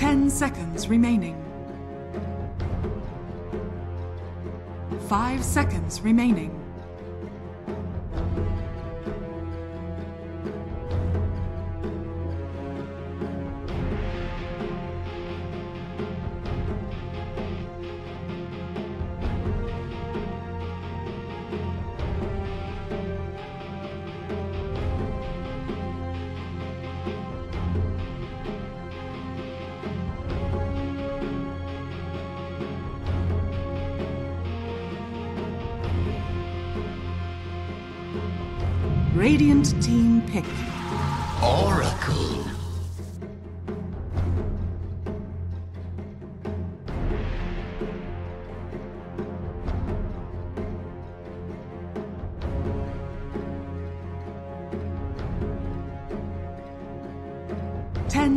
10 seconds remaining. 5 seconds remaining. Radiant team pick. Oracle.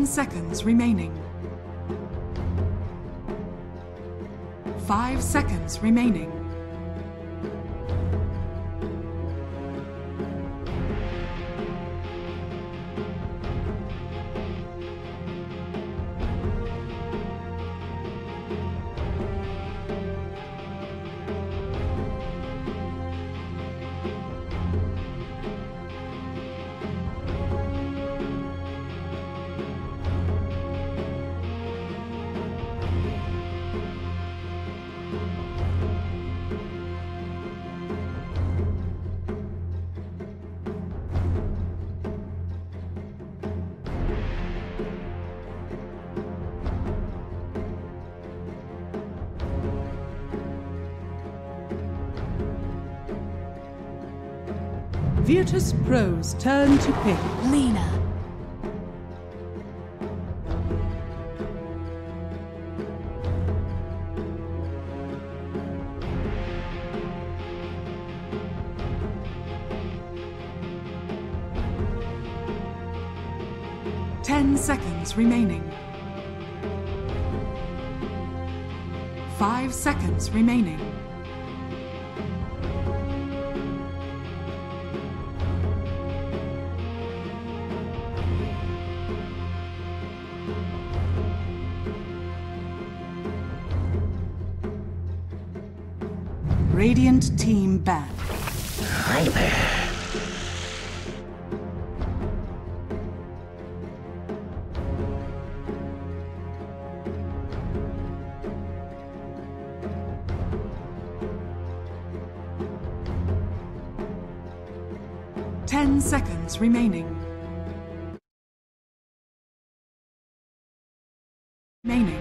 Seconds remaining. 5 seconds remaining. VirtusPro's turn to pick. Lena. Seconds remaining. 5 seconds remaining. Radiant team ban. Hi there. 10 seconds remaining. Remaining.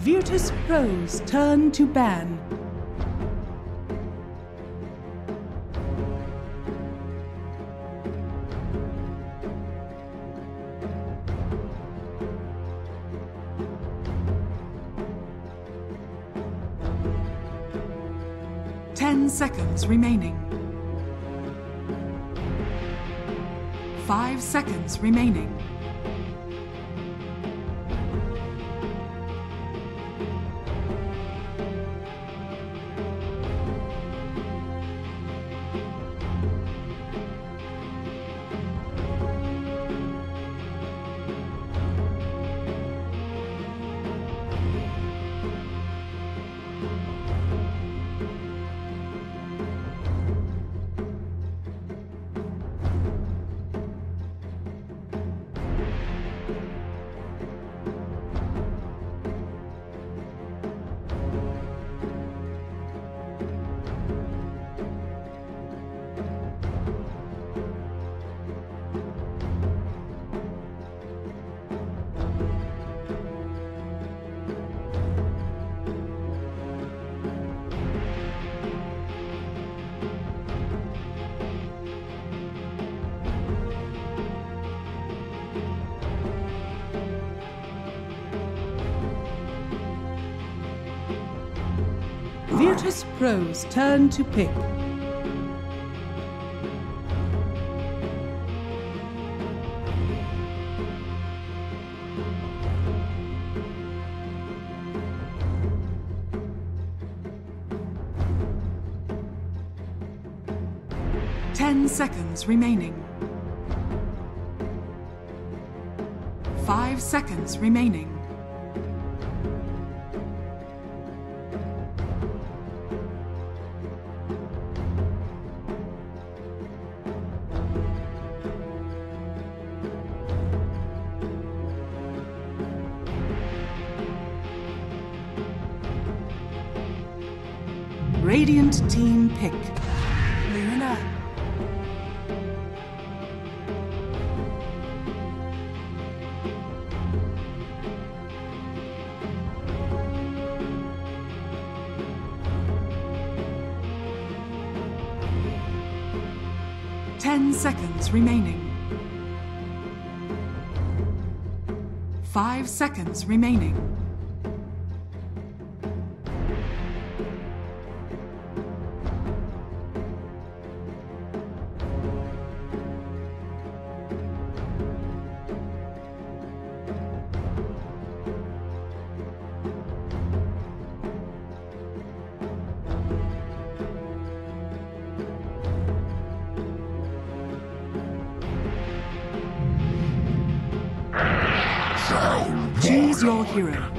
VirtusPro's turn to ban. Seconds remaining. 5 seconds remaining. VirtusPro's turn to pick. Ten seconds remaining. 5 seconds remaining. Radiant team pick. Luna. Ten seconds remaining. 5 seconds remaining. Choose your hero.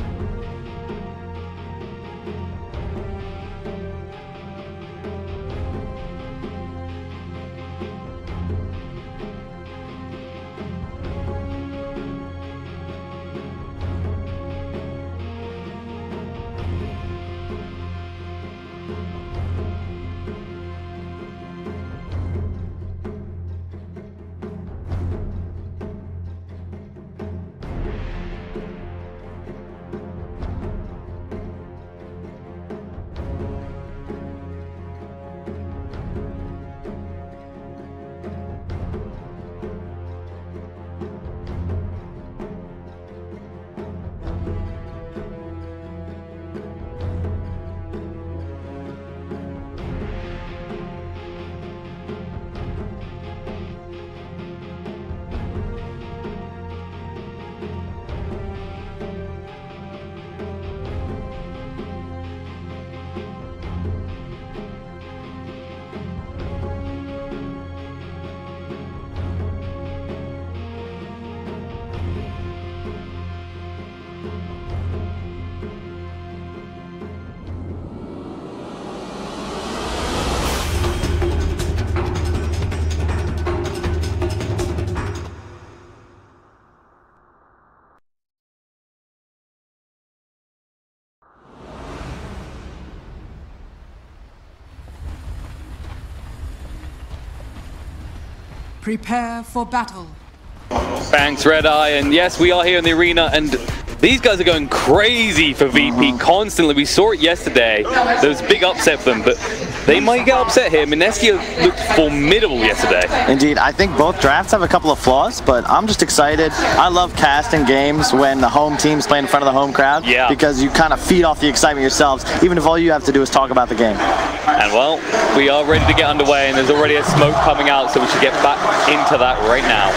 Prepare for battle. Thanks, Red Eye, and yes, we are here in the arena, and these guys are going crazy for VP constantly. We saw it yesterday. There was a big upset for them, but they might get upset here. Mineski looked formidable yesterday. Indeed, I think both drafts have a couple of flaws, but I'm just excited. I love casting games when the home team's playing in front of the home crowd, because you kind of feed off the excitement yourselves, even if all you have to do is talk about the game. And well, we are ready to get underway, and there's already a smoke coming out, so we should get back into that right now.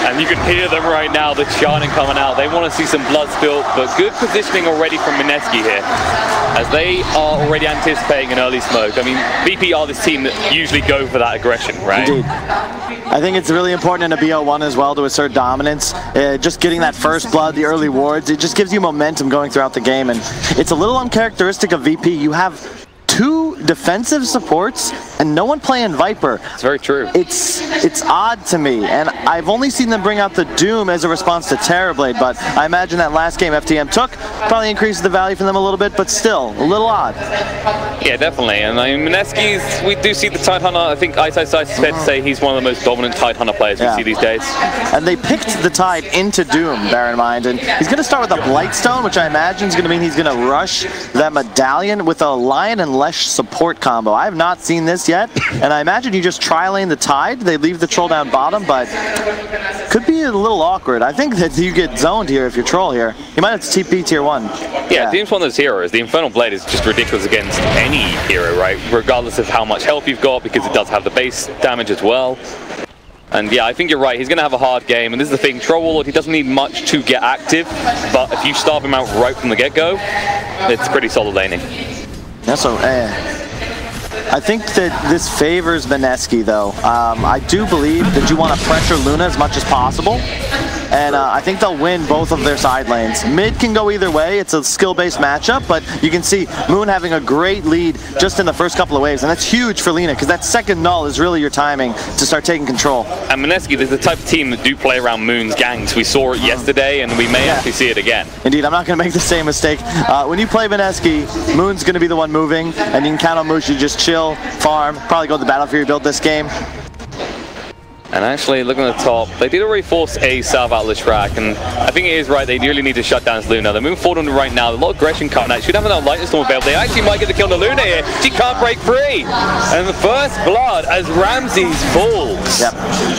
And you can hear them right now, the chanting coming out. They want to see some blood spilt, but good positioning already from Mineski here, as they are already anticipating an early smoke. I mean, VP are this team that usually go for that aggression, right? Indeed. I think it's really important in a BO1 as well to assert dominance. Just getting that first blood, the early wards, it just gives you momentum going throughout the game, and it's a little uncharacteristic of VP. You have 2 defensive supports and no one playing Viper. It's very true. It's odd to me, and I've only seen them bring out the Doom as a response to Terrorblade, but I imagine that last game FTM took probably increases the value for them a little bit, but still a little odd. Yeah, definitely. And I mean, Mineski's, we do see the Tidehunter. I think Ice is fair to say he's one of the most dominant Tidehunter players we see these days. And they picked the Tide into Doom, bear in mind, and he's going to start with a Blightstone, which I imagine is going to mean he's going to rush that Medallion with a Lion and Lesh support combo. I have not seen this yet, and I imagine you just tri-lane the Tide. They leave the troll down bottom, but could be a little awkward. I think that you get zoned here if you're troll here. You might have to TP tier 1. Yeah, Demon's one of those heroes. The Infernal Blade is just ridiculous against any hero, right? Regardless of how much health you've got, because it does have the base damage as well. And yeah, I think you're right. He's going to have a hard game. And this is the thing. Troll Warlord, he doesn't need much to get active. But if you starve him out right from the get-go, it's pretty solid laning. Yeah, so I think that this favors Mineski, though. I do believe that you want to pressure Luna as much as possible. And I think they'll win both of their side lanes. Mid can go either way. It's a skill-based matchup, but you can see Moon having a great lead just in the first couple of waves, and that's huge for Lina, because that second null is really your timing to start taking control. And Mineski, there's the type of team that do play around Moon's ganks. We saw it yesterday, and we may actually see it again. Indeed, I'm not going to make the same mistake. When you play Mineski, Moon's going to be the one moving, and you can count on Moose. You just chill, farm, probably go to the battlefield, build this game. And actually, looking at the top, they did already force a salve out of the track, and I think it is right, they really need to shut down this Luna. They're moving forward on it right now, a lot of aggression coming out. Should have enough lightning storm available. They actually might get the kill on the Luna here. She can't break free. And the first blood as Ramses falls. Yep.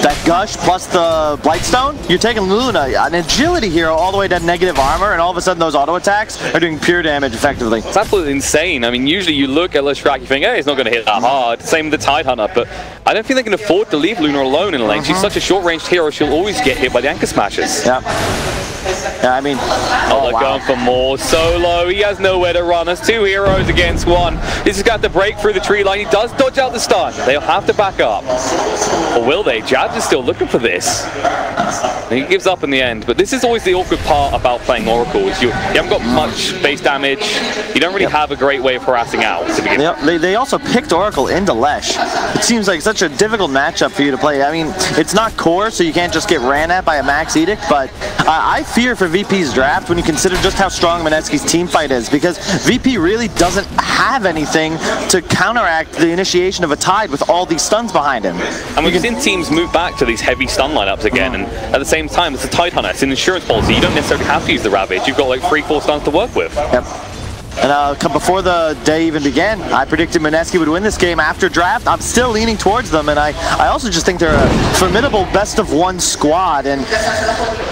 That gush plus the Blightstone, you're taking Luna, an agility hero, all the way to negative armor, and all of a sudden those auto attacks are doing pure damage effectively. It's absolutely insane. I mean, usually you look at Leshrac, you think, hey, it's not going to hit that hard. Same with the Tidehunter, but I don't think they can afford to leave Luna alone in the lane. She's such a short-ranged hero, she'll always get hit by the anchor smashes. Yeah. Yeah, I mean... Oh, they're going for more. Solo, he has nowhere to run. There's two heroes against one. He's just got to break through the tree line. He does dodge out the stun. They'll have to back up. Or will they? Jabs is still looking for this. And he gives up in the end. But this is always the awkward part about playing Oracle, is you haven't got much base damage. You don't really have a great way of harassing out to begin with. They also picked Oracle into Lesh. It seems like such a difficult matchup for you to play. I mean, it's not core, so you can't just get ran at by a max edict, but I fear for VP's draft when you consider just how strong Mineski's team fight is, because VP really doesn't have anything to counteract the initiation of a Tide with all these stuns behind him. And we've seen teams move back to these heavy stun lineups again, and at the same time, it's a Tidehunter. It's an insurance policy. You don't necessarily have to use the Ravage. You've got like 3-4 stuns to work with. Yep. And before the day even began, I predicted Mineski would win this game after draft. I'm still leaning towards them, and I also just think they're a formidable best-of-1 squad. And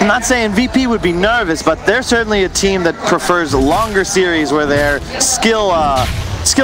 I'm not saying VP would be nervous, but they're certainly a team that prefers longer series where their skill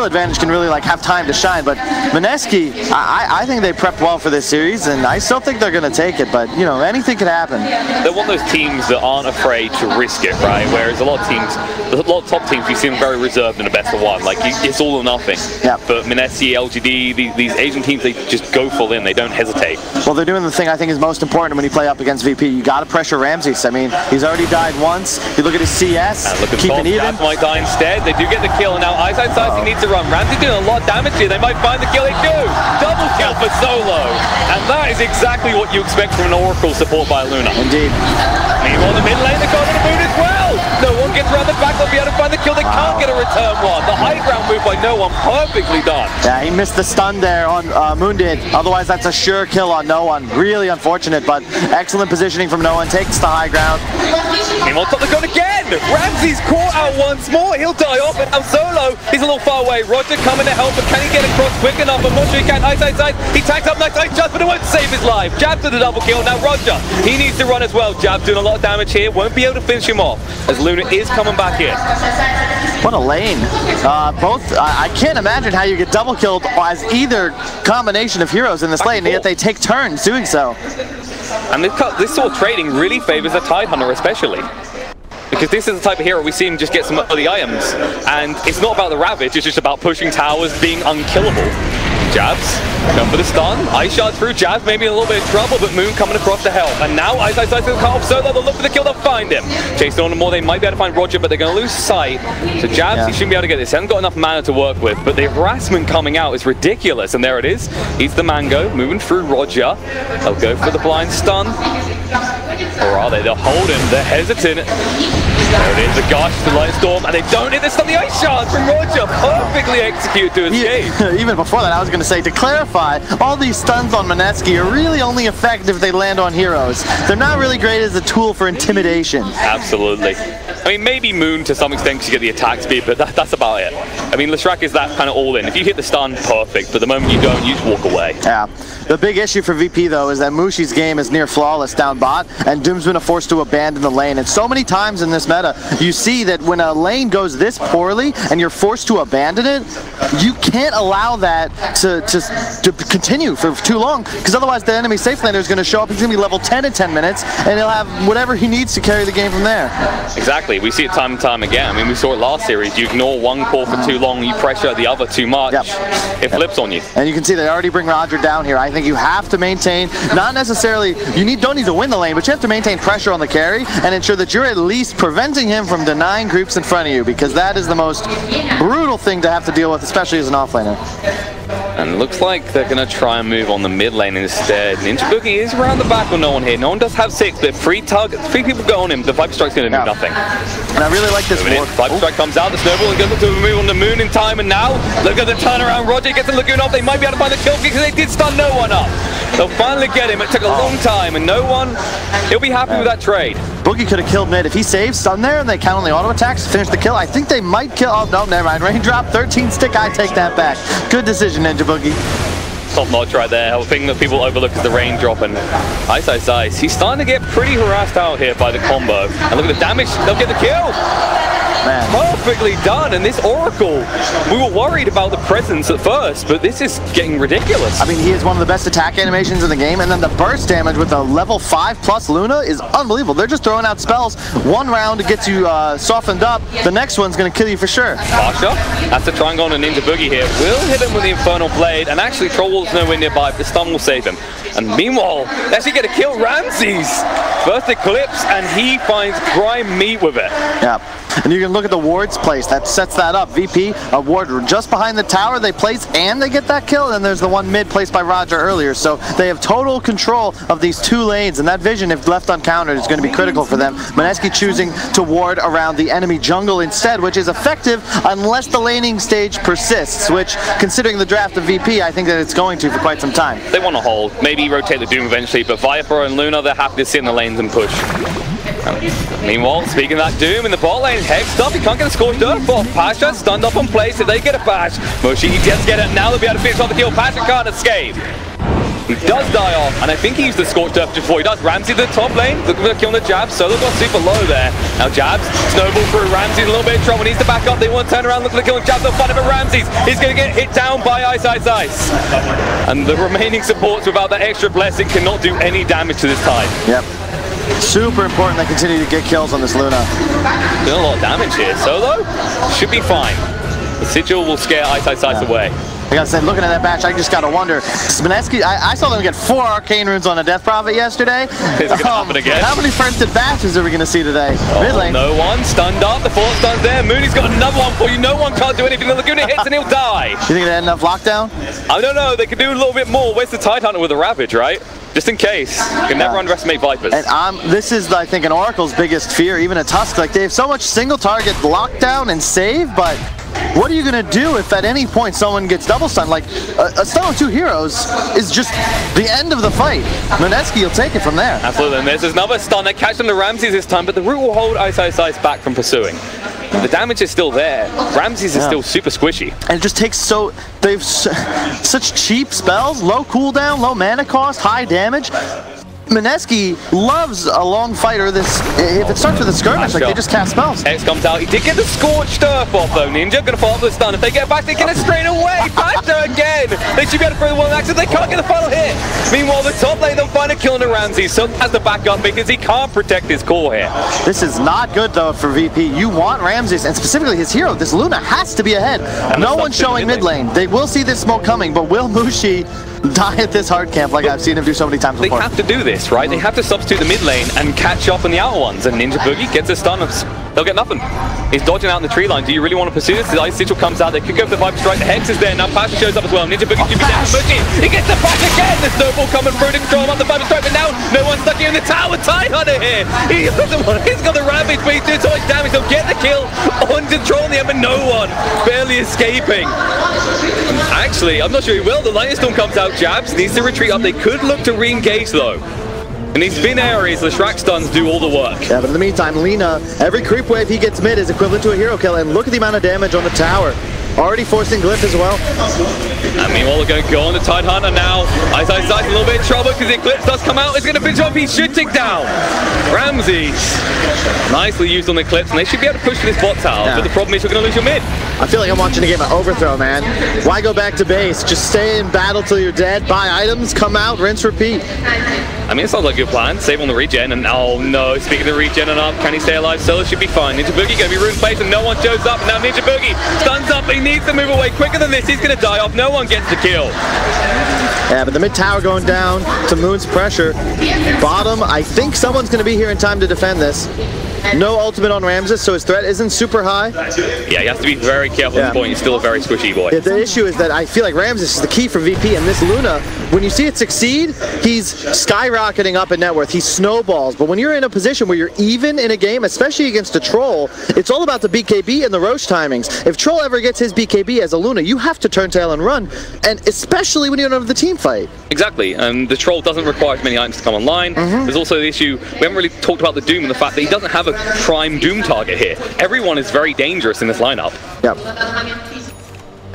advantage can really like have time to shine. But Mineski, I think they prepped well for this series, and I still think they're going to take it, but you know, anything could happen. They're one of those teams that aren't afraid to risk it, right? Whereas a lot of top teams, you see them very reserved in a best of one, like it's all or nothing. Yeah. But Mineski, LGD, these Asian teams, they just go full in, they don't hesitate. Well, they're doing the thing I think is most important when you play up against VP. You got to pressure Ramses. I mean, he's already died once. You look at his CS, keep it even. Jabs might die instead. They do get the kill, and now Eyesight Sighting needs to run. Ramsey doing a lot of damage here. They might find the kill. They do. Double kill for Solo. And that is exactly what you expect from an Oracle support by Luna. Indeed. Meanwhile, the mid lane, they're going to the moon as well. No one gets around the back. They'll be able to find the kill. They can't get a return one. The high ground move by no one. Perfectly done. Yeah, he missed the stun there on Moon did. Otherwise, that's a sure kill on no one. Really unfortunate, but excellent positioning from no one. Takes the high ground. Meanwhile, top the gun again. Ramsey's caught out once more. He'll die off, and Solo, he's a little far away. Roger coming to help, but can he get across quick enough? I'm not sure he can. Eyesight. He tags up nice just, but it won't save his life. Jabs to the double kill. Now Roger, he needs to run as well. Jabs doing a lot of damage here. Won't be able to finish him off as Luna is coming back in. What a lane. I can't imagine how you get double killed as either combination of heroes in this lane, and yet they take turns doing so. And this sort of trading really favors the Tidehunter especially. Because this is the type of hero we see him just get some early items. And it's not about the Ravage, it's just about pushing towers, being unkillable. Jabs, going for the stun. Ice shot through. Jabs maybe in a little bit of trouble, but Moon coming across to help. And now Eyesight to the cut off Solo. They'll look for the kill, they'll find him. Chasing on more, they might be able to find Roger, but they're going to lose sight. So Jabs, he shouldn't be able to get this. He hasn't got enough mana to work with, but the harassment coming out is ridiculous. And there it is. He's the Mango, moving through Roger. They'll go for the blind stun. Or are they? They'll hold him. They're hesitant. There it is, the Gush, the Light Storm, and they don't hit this on the Ice Shard from Roger. Perfectly executed to escape. Even before that, I was going to say, to clarify, all these stuns on Mineski are really only effective if they land on heroes. They're not really great as a tool for intimidation. Absolutely. I mean, maybe Moon to some extent because you get the attack speed, but that's about it. I mean, Leshrac is that kind of all-in. If you hit the stun, perfect, but the moment you don't, you just walk away. Yeah. The big issue for VP, though, is that Mushi's game is near flawless down bot, and Doom's been forced to abandon the lane. And so many times in this meta, you see that when a lane goes this poorly and you're forced to abandon it, you can't allow that to continue for too long, because otherwise the enemy safe laner is going to show up. He's going to be level 10 in 10 minutes, and he'll have whatever he needs to carry the game from there. Exactly. We see it time and time again. I mean, we saw it last series. You ignore one core for too long, you pressure the other too much, it flips on you. And you can see they already bring Roger down here. I think you have to maintain, not necessarily, don't need to win the lane, but you have to maintain pressure on the carry and ensure that you're at least preventing him from denying creeps in front of you, because that is the most brutal thing to have to deal with, especially as an offlaner. And it looks like they're going to try and move on the mid lane instead. Ninja Boogie is around the back with no one here. No one does have 6, but 3 people go on him. The Viper Strike's going to do nothing. And I really like this war. Viper Strike comes out, the Snowball is going to move on the Moon in time, and now look at the turnaround. Roger gets the Lagoon off. They might be able to find the kill because they did stun no one up. They'll finally get him. It took a long time, and no one, he'll be happy with that trade. Boogie could have killed mid. If he saves stun there and they count on the auto attacks to finish the kill, I think they might kill. Oh, no, never mind. Raindrop, 13 stick. I take that back. Good decision, Ninja Boogie. Top notch right there. A thing that people overlook is the raindrop, and Ice. He's starting to get pretty harassed out here by the combo. And look at the damage. They'll get the kill. Man. Perfectly done, and this Oracle, we were worried about the presence at first, but this is getting ridiculous. I mean, he is one of the best attack animations in the game, and then the burst damage with a level 5+ Luna is unbelievable. They're just throwing out spells. One round gets you softened up, the next one's going to kill you for sure. Pasha has to try and go on a Ninja Boogie here. Will hit him with the Infernal Blade, and actually Trollwall's nowhere nearby, but the stun will save him. And meanwhile, they actually get to kill Ramses. First Eclipse, and he finds prime meat with it. Yeah. And you can look at the wards placed. That sets that up. VP, a ward just behind the tower they place, and they get that kill. And there's the one mid placed by Roger earlier. So they have total control of these 2 lanes, and that vision, if left uncountered, is going to be critical for them. Mineski choosing to ward around the enemy jungle instead, which is effective unless the laning stage persists, which, considering the draft of VP, I think that it's going to for quite some time. They want to hold, maybe rotate the Doom eventually, but Viper and Luna, they're happy to sit in the lanes and push. Meanwhile, speaking of that Doom in the bot lane, Hexed up, he can't get a scorched earth off. Pasha stunned up on place, if they get a bash, Moshi just get it, now they'll be able to finish off the kill. Pasha can't escape. He does die off, and I think he used the scorched earth before he does. Ramsey the top lane, looking for the kill on the jabs. Solo got super low there. Now jabs, snowball through. Ramsey's a little bit in trouble, needs to back up. They want to turn around, look for the kill on jabs. They'll find him, but Ramsey's he's going to get hit down by Ice. And the remaining supports without that extra blessing cannot do any damage to this tide. Yep. Super important they continue to get kills on this Luna. Doing a lot of damage here. Solo should be fine. The Sigil will scare Ice away. I gotta say, looking at that batch, I just gotta wonder. Mineski, I saw them get 4 arcane runes on a Death Prophet yesterday. Is it gonna happen again? How many firsted batches are we gonna see today? Mid lane. No one stunned up. The 4 stuns there. Mooney's got another one for you. No one can't do anything. The Laguna hits and he'll die. You think they had enough lockdown? I don't know. They could do a little bit more. Where's the Tidehunter with the Ravage, right? Just in case. You can never underestimate Vipers. And this is, I think, an Oracle's biggest fear, even a Tusk. Like, they have so much single target lockdown and save, but what are you going to do if at any point someone gets double stunned? Like, a stun on 2 heroes is just the end of the fight. Mineski will take it from there. Absolutely. And there's another stun that catches on the Ramses this time, but the root will hold Ice back from pursuing. The damage is still there. Ramses is still super squishy. And it just takes they've such cheap spells, low cooldown, low mana cost, high damage. Mineski loves a long fight, or this, if it starts with a skirmish, like they just cast spells. X comes out, he did get the scorched earth off though. Ninja gonna follow up the stun. If they get back, they get it straight away. Pasha again. They should be able to throw the one action. They can't get the final hit. Meanwhile, the top lane, they'll find a kill on the Ramsey. So has to back up because he can't protect his core here. This is not good though for VP. You want Ramses, and specifically his hero. This Luna has to be ahead. No one's showing mid lane. They will see this smoke coming, but will Mushi die at this hard camp like I've seen him do so many times before? They have to do this, right? They have to substitute the mid lane and catch up on the outer ones. And Ninja Boogie gets a stun of they'll get nothing. He's dodging out in the tree line. Do you really want to pursue this? The Ice Sigil comes out. They could go for the Viper Strike. The Hex is there. Now Pasha shows up as well. Ninja Boogie should be down. He gets the back again. The snowball coming through to control him up the Viper Strike. But now no one's stuck in the tower. Tidehunter here. He's got the Rampage, but he's doing so much damage. He'll get the kill on control in the end, but no one. Barely escaping. Actually, I'm not sure he will. The Lightning Storm comes out. Jabs needs to retreat up. They could look to re-engage though. In these thin areas, the Shrek stuns do all the work. Yeah, but in the meantime, Lina, every creep wave he gets mid is equivalent to a hero kill, and look at the amount of damage on the tower. Already forcing Glyph as well. And meanwhile, they're going to go on the Tidehunter now. Ice a little bit in trouble because the Eclipse does come out. It's going to finish off. He should take down Ramses. Nicely used on the Eclipse, and they should be able to push to this bot tower. Yeah. But the problem is you're going to lose your mid. I feel like I'm watching a game of Overthrow, man. Why go back to base? Just stay in battle till you're dead, buy items, come out, rinse, repeat. I mean, it sounds like a good plan. Save on the regen, and oh no, speaking of the regen and up, can he stay alive? Solo should be fine. Ninja Boogie going to be ruined place, and no one shows up. Now Ninja Boogie stuns up. He needs to move away quicker than this. He's going to die off. No one gets the kill. Yeah, but the mid tower going down to Moon's pressure. Bottom, I think someone's going to be here in time to defend this. No ultimate on Ramses, so his threat isn't super high. Yeah, he has to be very careful at this point. He's still a very squishy boy. Yeah, the issue is that I feel like Ramses is the key for VP, and this Luna, when you see it succeed, he's skyrocketing up in net worth. He snowballs, but when you're in a position where you're even in a game, especially against a Troll, it's all about the BKB and the Roche timings. If Troll ever gets his BKB as a Luna, you have to turn tail and run, and especially when you don't have the team fight. Exactly, and the Troll doesn't require as many items to come online. There's also the issue, we haven't really talked about the Doom and the fact that he doesn't have a prime Doom target here. Everyone is very dangerous in this lineup. Yep.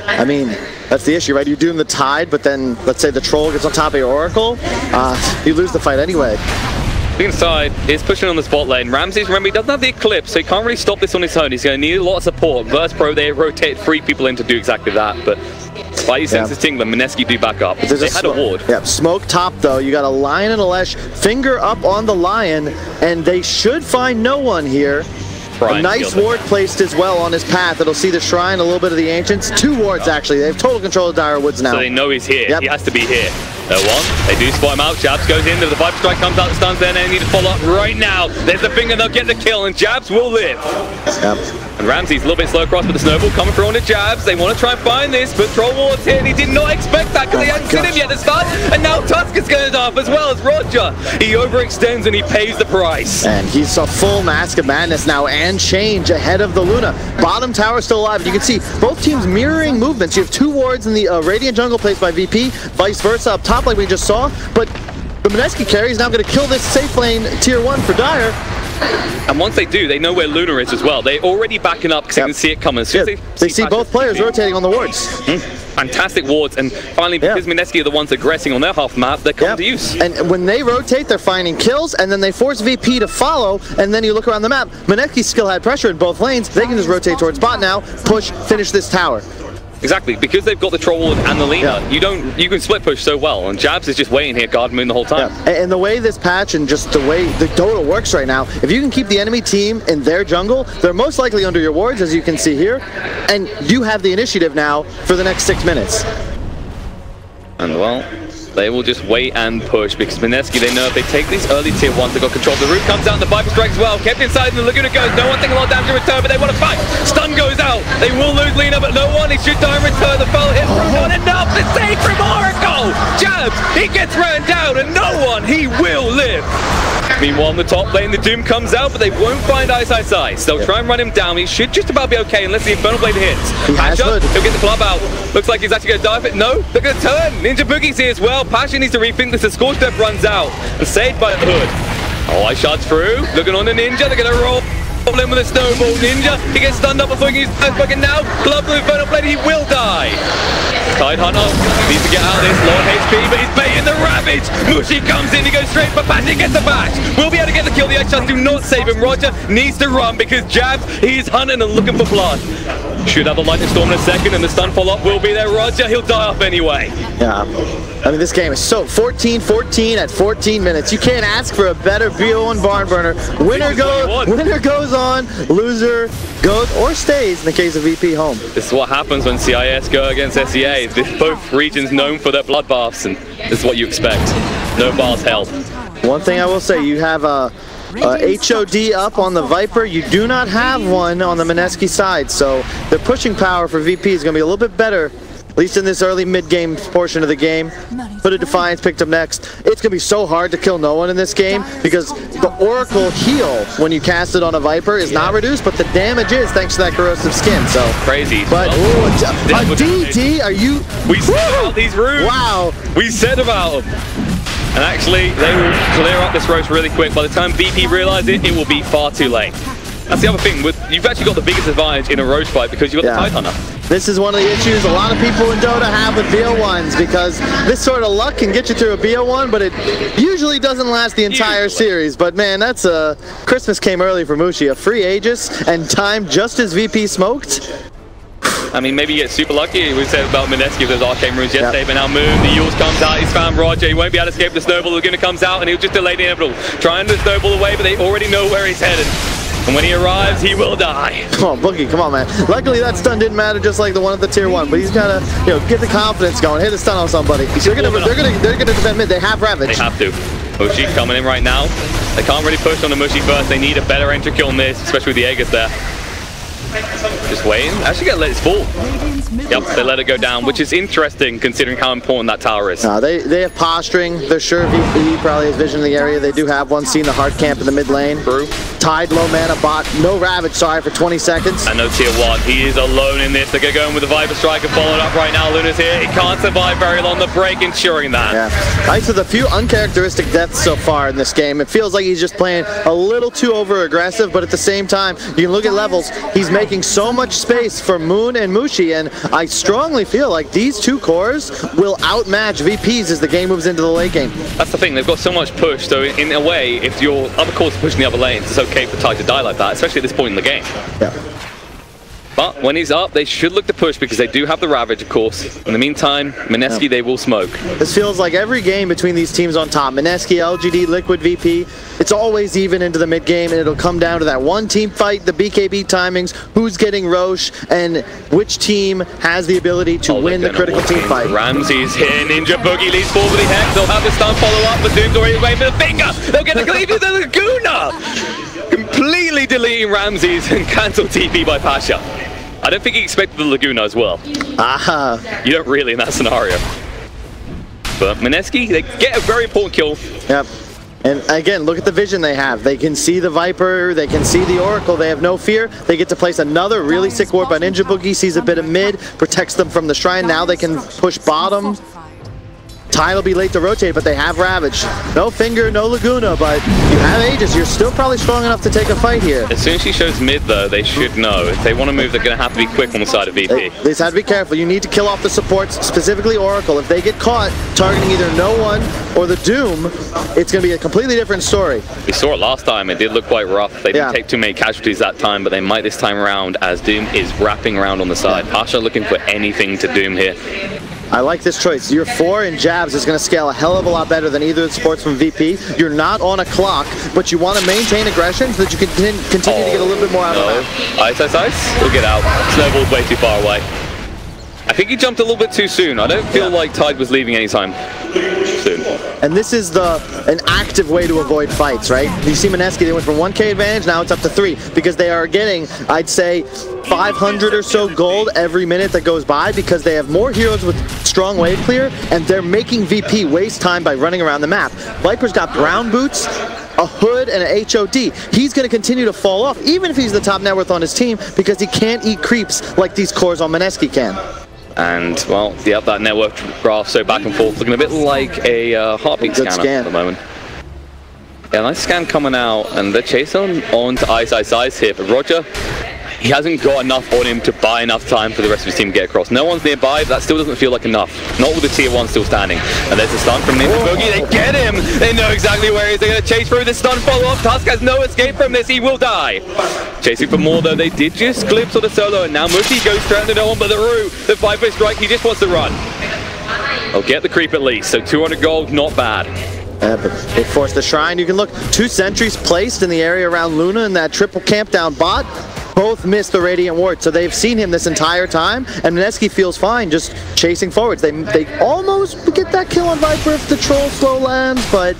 I mean, that's the issue, right? You Doom the Tide, but then, let's say the Troll gets on top of your Oracle, you lose the fight anyway. The inside is pushing on the spot lane. Ramses, remember, he doesn't have the Eclipse, so he can't really stop this on his own. He's going to need a lot of support. VirtusPro, they rotate 3 people in to do exactly that, but Spidey senses tingling. Mineski do back up. They had a ward. Yep, smoke top though. You got a Lion and a Lesh. Finger up on the Lion, and they should find no one here. A nice ward placed as well on his path. It'll see the Shrine, a little bit of the Ancients. 2 wards actually. They have total control of Dire Woods now. So they know he's here. Yep. He has to be here. No one. They do spot him out. Jabs goes in. The Viper Strike comes out. The stuns there. And they need to follow up right now. There's the finger. They'll get the kill. And Jabs will live. Yep. And Ramsey's a little bit slow across, but the snowball coming through on the Jabs. They want to try and find this, but Troll Ward's here, and he did not expect that because they hadn't seen him yet at the start. And now Tusk is going off as well as Roger. He overextends and he pays the price. And he's a full Mask of Madness now and change ahead of the Luna. Bottom tower still alive. You can see both teams mirroring movements. You have 2 wards in the Radiant jungle placed by VP, vice versa up top like we just saw. But the Mineski carry is now going to kill this safe lane tier 1 for Dire. And once they do, they know where Luna is as well. They're already backing up because they can see it coming. As soon as they see both players rotating on the wards. Fantastic wards, and finally, because Mineski are the ones aggressing on their half map, they're coming to use. And when they rotate, they're finding kills, and then they force VP to follow, and then you look around the map. Mineski's still had pressure in both lanes. They can just rotate towards bot now, push, finish this tower. Exactly, because they've got the Troll Ward and the Lina, you can split push so well, and Jabs is just waiting here, guard Moon the whole time. And the way this patch and just the way the Dota works right now, if you can keep the enemy team in their jungle, they're most likely under your wards, as you can see here, and you have the initiative now for the next 6 minutes. And well, they will just wait and push because Mineski, they know if they take these early tier 1s, they've got control. The root comes out and the Viper Strike as well. Kept inside and the Laguna goes. No one taking a lot of damage in return, but they want to fight. Stun goes out. They will lose Lina, but no one. He should die in return. The foul hit from not enough to save from Oracle. Jabs, he gets ran down and no one. He will live. Meanwhile, on the top lane, the Doom comes out, but they won't find Ice. They'll try and run him down. He should just about be okay unless the Infernal Blade hits. Pasha, he'll get the club out. Looks like he's actually going to die of it. No, they're going to turn. Ninja Boogie's here as well. Pasha needs to rethink this. The Scorched Death runs out and saved by the hood. Oh, Ice Shard's through. Looking on the Ninja. They're going to roll in with a snowball. Ninja, he gets stunned up before he can use his bucket now. Club the Infernal Blade. He will die. Tidehunter needs to get out of this. Low HP, but he's baiting the Ravage. Mushi comes in. He goes straight for Patrick. Gets the bash. We'll be able to get the kill. The Ice Shards do not save him. Roger needs to run because Jabs, he's hunting and looking for blood. Should have the Lightning Storm in a second, and the stun follow-up will be there. Roger, he'll die off anyway. Yeah. I mean, this game is so 14-14 at 14 minutes. You can't ask for a better BO1 barn burner. Winner goes on, loser goes or stays in the case of VP home. This is what happens when CIS go against SEA. Both regions known for their bloodbaths, and this is what you expect. No bars held. One thing I will say, you have HOD up on the Viper. You do not have one on the Mineski side, so the pushing power for VP is going to be a little bit better, at least in this early mid-game portion of the game. Put a Defiance picked up next. It's going to be so hard to kill no one in this game because the Oracle heal when you cast it on a Viper is not reduced, but the damage is thanks to that corrosive skin. So crazy. But a DT, are you? We said about these rooms. Wow. We said about them. And actually, they will clear up this roast really quick. By the time VP realize it, it will be far too late. That's the other thing. You've actually got the biggest advantage in a roast fight because you've got the Tidehunter. This is one of the issues a lot of people in Dota have with BO1s because this sort of luck can get you through a BO1, but it usually doesn't last the entire series. But man, that's Christmas came early for Mushi. A free Aegis and time just as VP smoked. I mean, maybe you get super lucky. We said about Mineski with those arcane runes yesterday, but now Moon, the Yules comes out, he's found Roger, he won't be able to escape the snowball. Laguna comes out and he'll just delay the inevitable. Trying to snowball away, but they already know where he's headed. And when he arrives, he will die. Come on, Boogie, come on, man. Luckily, that stun didn't matter, just like the one at the tier 1. But he's got to, get the confidence going. Hit a stun on somebody. They're gonna defend mid. They have Ravage. They have to. Mushi coming in right now. They can't really push on the Mushi first. They need a better entry kill on this, especially with the Aegis there. Just waiting. Actually, gotta let it fall. Yep, they let it go down, which is interesting considering how important that tower is. They have posturing. They're sure VP probably has vision in the area. They do have one. Seen the hard camp in the mid lane. True. Tide low mana bot. No Ravage, sorry, for 20 seconds. And no tier 1. He is alone in this. They're going to go in with the Viper Strike and follow it up right now. Luna's here. He can't survive very long. The break ensuring that. Yeah. Ice with a few uncharacteristic deaths so far in this game. It feels like he's just playing a little too over aggressive, but at the same time, you can look at levels. He's making so much space for Moon and Mushi, and I strongly feel like these two cores will outmatch VPs as the game moves into the late game. That's the thing, they've got so much push, so in a way, if your other cores are pushing the other lanes, it's okay for Tide to die like that, especially at this point in the game. Yeah. But when he's up, they should look to push because they do have the Ravage, of course. In the meantime, Mineski, they will smoke. This feels like every game between these teams on top, Mineski, LGD, Liquid, VP, it's always even into the mid game, and it'll come down to that one team fight, the BKB timings, who's getting Roche, and which team has the ability to win the critical team fight. Ramsey's here, Ninja Boogie leads forward with the Hex. They'll have the stun follow up, but Doom's already waiting for the finger. They'll get the cleave to the Laguna. Completely deleting Ramses and cancel TP by Pasha. I don't think he expected the Laguna as well. Aha. You don't really in that scenario. But Mineski, they get a very important kill. Yep. And again, look at the vision they have. They can see the Viper, they can see the Oracle, they have no fear. They get to place another really sick ward by Ninja Boogie, sees a bit of mid, protects them from the Shrine. Now they can push bottom. Tide will be late to rotate, but they have Ravage. No Finger, no Laguna, but you have Aegis. You're still probably strong enough to take a fight here. As soon as she shows mid, though, they should know. If they want to move, they're going to have to be quick on the side of VP. They just have to be careful. You need to kill off the supports, specifically Oracle. If they get caught targeting either No One or the Doom, it's going to be a completely different story. We saw it last time. It did look quite rough. They didn't take too many casualties that time, but they might this time around as Doom is wrapping around on the side. Pasha looking for anything to Doom here. I like this choice. Your 4 in jabs is going to scale a hell of a lot better than either of the supports from VP. You're not on a clock, but you want to maintain aggression so that you can continue to get a little bit more out of the map. Ice. He'll get out. Snowball's way too far away. I think he jumped a little bit too soon. I don't feel like Tide was leaving anytime soon. And this is an active way to avoid fights, right? You see Mineski, they went from 1K advantage, now it's up to 3, because they are getting, I'd say, 500 or so gold every minute that goes by because they have more heroes with strong wave clear, and they're making VP waste time by running around the map. Viper's got brown boots, a hood, and an HOD. He's going to continue to fall off, even if he's the top net worth on his team, because he can't eat creeps like these cores on Mineski can. And, well, that network graph so back and forth, looking a bit like a heartbeat scanner at the moment. Yeah, nice scan coming out, and they're chasing on to Ice here, but Roger, he hasn't got enough on him to buy enough time for the rest of his team to get across. No one's nearby, but that still doesn't feel like enough. Not with the tier 1 still standing. And there's a stun from Ninja Boogie. They get him! They know exactly where he is. They're going to chase through this stun follow-up. Tusk has no escape from this. He will die. Chasing for more, though. They did just glimpse on the solo, and now Mushi goes straight to no one but the Rue. The Viper strike, he just wants to run. They'll get the creep at least, so 200 gold, not bad. But they forced the Shrine. You can look, 2 sentries placed in the area around Luna and that triple camp down bot. Both missed the Radiant Ward, so they've seen him this entire time, and Mineski feels fine just chasing forwards. They almost get that kill on Viper if the troll slow lands, but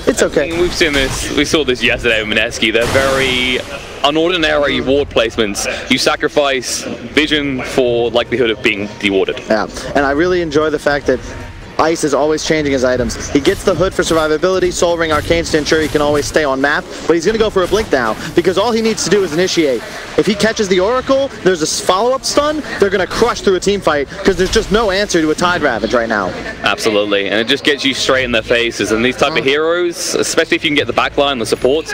it's okay. I mean, we've seen this. We saw this yesterday with Mineski. They're very unordinary ward placements. You sacrifice vision for likelihood of being dewarded. Yeah, and I really enjoy the fact that Ice is always changing his items. He gets the hood for survivability, Soul Ring, Arcanes to ensure he can always stay on map, but he's going to go for a blink now because all he needs to do is initiate. If he catches the Oracle, there's a follow-up stun, they're going to crush through a team fight because there's just no answer to a Tide Ravage right now. Absolutely, and it just gets you straight in their faces, and these type of heroes, especially if you can get the backline, the supports,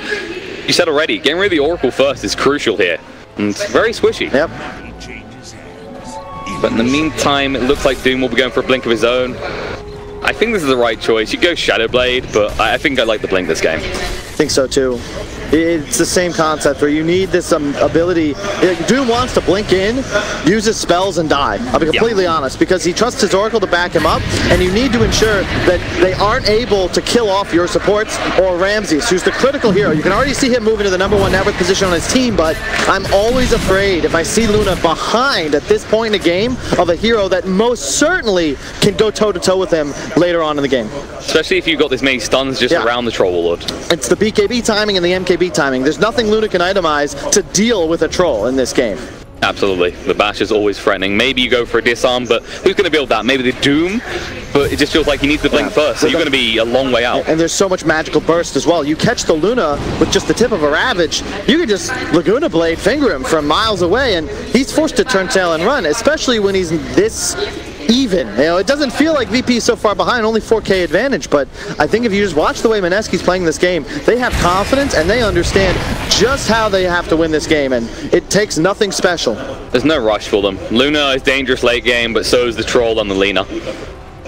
you said already, getting rid of the Oracle first is crucial here, and it's very squishy. Yep. But in the meantime, it looks like Doom will be going for a blink of his own. I think this is the right choice. You go Shadow Blade, but I think I like the blink this game. I think so too. It's the same concept where you need this ability. Doom wants to blink in, use his spells, and die. I'll be completely honest, because he trusts his Oracle to back him up, and you need to ensure that they aren't able to kill off your supports or Ramses, who's the critical hero. You can already see him moving to the #1 network position on his team, but I'm always afraid if I see Luna behind at this point in the game of a hero that most certainly can go toe-to-toe with him later on in the game. Especially if you've got this many stuns just around the Troll Warlord. It's the BKB timing and the MKB timing. There's nothing Luna can itemize to deal with a troll in this game. Absolutely. The Bash is always threatening. Maybe you go for a disarm, but who's going to build that? Maybe the Doom, but it just feels like he needs to blink first, so you're going to be a long way out. And there's so much magical burst as well. You catch the Luna with just the tip of a Ravage, you can just Laguna Blade finger him from miles away, and he's forced to turn tail and run, especially when he's this even. You know, it doesn't feel like VP is so far behind, only 4K advantage, but I think if you just watch the way Mineski's playing this game, they have confidence and they understand just how they have to win this game, and it takes nothing special. There's no rush for them. Luna is dangerous late game, but so is the Troll and the Lina.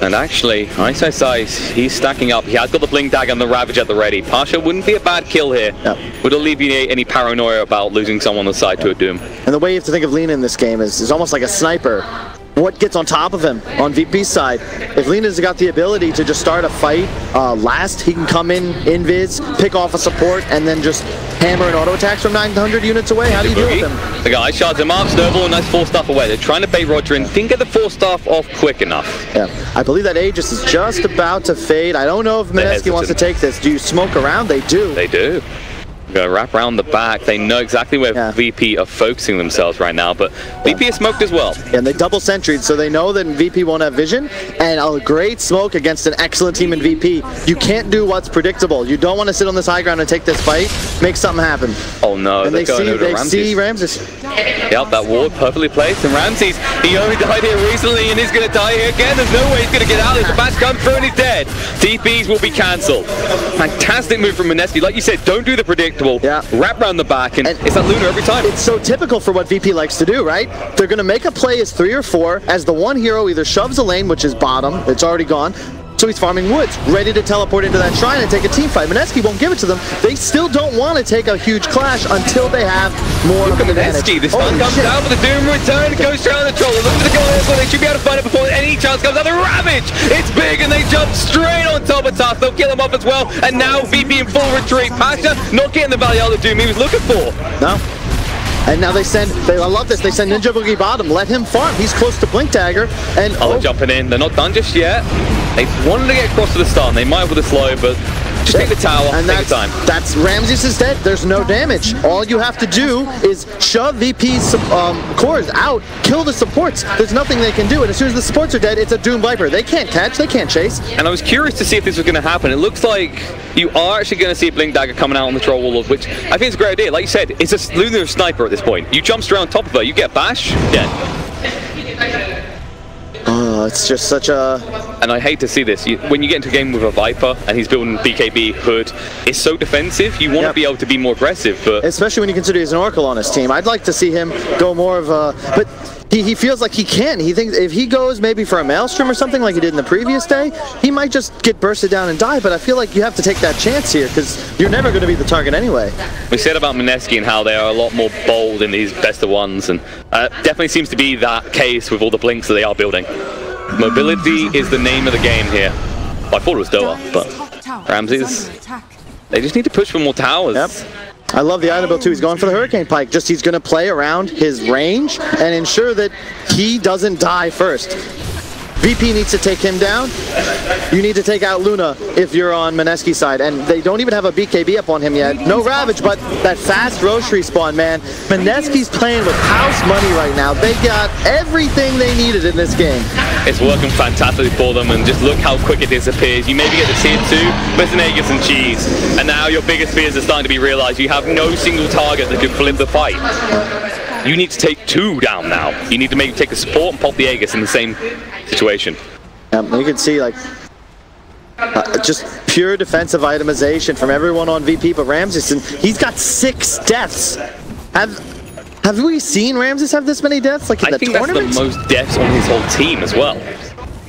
And actually, Ice, he's stacking up. He has got the Blink Dagger and the Ravage at the ready. Pasha wouldn't be a bad kill here. Yep. Would alleviate any paranoia about losing someone on the side to a Doom. And the way you have to think of Lina in this game is almost like a sniper. What gets on top of him on VP's side? If Lina's got the ability to just start a fight last, he can come in invis, pick off a support, and then just hammer an auto attacks from 900 units away. How do you deal with him? The guy shards him up, Snowball, a nice 4-staff away. They're trying to bait Roger in, didn't get the 4-staff off quick enough. Yeah, I believe that Aegis is just about to fade. I don't know if Mineski wants to take this. Do you smoke around? They do. They do. Gonna wrap around the back. They know exactly where VP are focusing themselves right now, but VP is smoked as well. And they double sentryed, so they know that VP won't have vision, and a great smoke against an excellent team in VP. You can't do what's predictable. You don't want to sit on this high ground and take this fight. Make something happen. Oh no, and they see Ramses. Yep, that ward perfectly placed, and Ramses, he only died here recently and he's gonna die here again. There's no way he's gonna get out. There's a Bash comes through and he's dead. TPs will be cancelled. Fantastic move from Mineski. Like you said, don't do the predictable. Wrap around the back, and it's that Luna every time. It's so typical for what VP likes to do, right? They're going to make a play as 3 or 4, as the one hero either shoves a lane, which is bottom, it's already gone, so he's farming woods, ready to teleport into that shrine and take a team fight. Mineski won't give it to them. They still don't want to take a huge clash until they have more of an advantage. Mineski, the stun comes down with the Doom return, it goes straight on the Troll. Look at the goal, they should be able to find it before any chance comes out. The Ravage, it's big, and they jump straight on top of Task. They'll kill him off as well, and now VP in full retreat. Pasha not getting the value out of the Doom he was looking for. No. And now I love this, they send Ninja Boogie bottom, let him farm, he's close to Blink Dagger, and they're jumping in, they're not done just yet. They wanted to get across to the stun, they might have with a slow, but just take the tower, and take the time. That's Ramses is dead, there's no damage. All you have to do is shove VP's cores out, kill the supports. There's nothing they can do, and as soon as the supports are dead, it's a Doom Viper. They can't catch, they can't chase. And I was curious to see if this was going to happen. It looks like you are actually going to see a Blink Dagger coming out on the Troll Warlord, which I think is a great idea. Like you said, it's a Lunar Sniper at this point. You jump straight on top of her, you get Bash, dead. Oh, it's just such a... And I hate to see this. When you get into a game with a Viper and he's building BKB hood, it's so defensive. You want to be able to be more aggressive, but... Especially when you consider he's an Oracle on his team. I'd like to see him go more of a... But he feels like he can. He thinks if he goes maybe for a Maelstrom or something like he did in the previous day, he might just get bursted down and die, but I feel like you have to take that chance here because you're never going to be the target anyway. We said about Mineski and how they are a lot more bold in these best of ones, and definitely seems to be that case with all the blinks that they are building. Mobility is the name of the game here. Well, I thought it was Dota, but Ramses, they just need to push for more towers. Yep. I love the item build too. He's going for the Hurricane Pike. Just he's going to play around his range and ensure that he doesn't die first. VP needs to take him down. You need to take out Luna if you're on Mineski's side. And they don't even have a BKB up on him yet. No Ravage, but that fast Roche respawn, man. Mineski's playing with house money right now. They got everything they needed in this game. It's working fantastically for them, and just look how quick it disappears. You maybe get the tier 2, but it's an egg and some cheese. And now your biggest fears are starting to be realized. You have no single target that could flip the fight. You need to take 2 down now. You need to maybe take a support and pop the Aegis in the same situation. You can see, like, just pure defensive itemization from everyone on VP, but Ramses, he's got 6 deaths. Have we seen Ramses have this many deaths, like in the tournament? I think that's the most deaths on his whole team as well.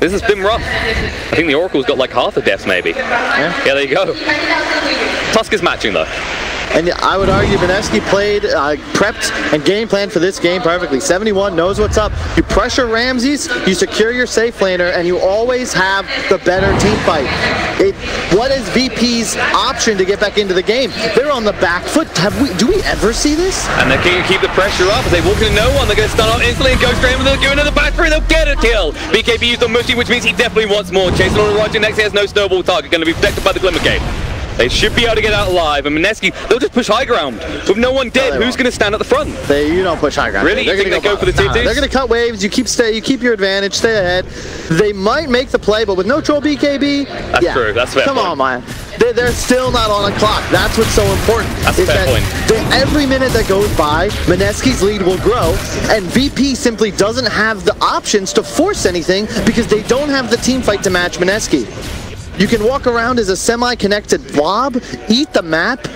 This has been rough. I think the Oracle's got like half the deaths, maybe. Yeah, there you go. Tusk is matching, though. And I would argue Mineski played, prepped, and game planned for this game perfectly. 71 knows what's up. You pressure Ramses, you secure your safe laner, and you always have the better team fight. What is VP's option to get back into the game? They're on the back foot. Do we ever see this? And they can keep the pressure up as they walk into no one. They're going to stun up instantly and go straight in. They're going to the back three. They'll get a kill. BKB used on Mushy, which means he definitely wants more. Chasing on the Roger next. He has no snowball target. Going to be protected by the Glimmer Cape. They should be able to get out alive, and Mineski, they'll just push high ground. With no one dead, who's going to stand at the front? You don't push high ground. Really? You think they go for the tier 2s? They're going to cut waves, you keep your advantage, stay ahead. They might make the play, but with no troll BKB, that's true, that's fair. Come on, man. They're still not on a clock. That's what's so important. That's a fair point. Every minute that goes by, Mineski's lead will grow, and VP simply doesn't have the options to force anything because they don't have the team fight to match Mineski. You can walk around as a semi-connected blob, eat the map.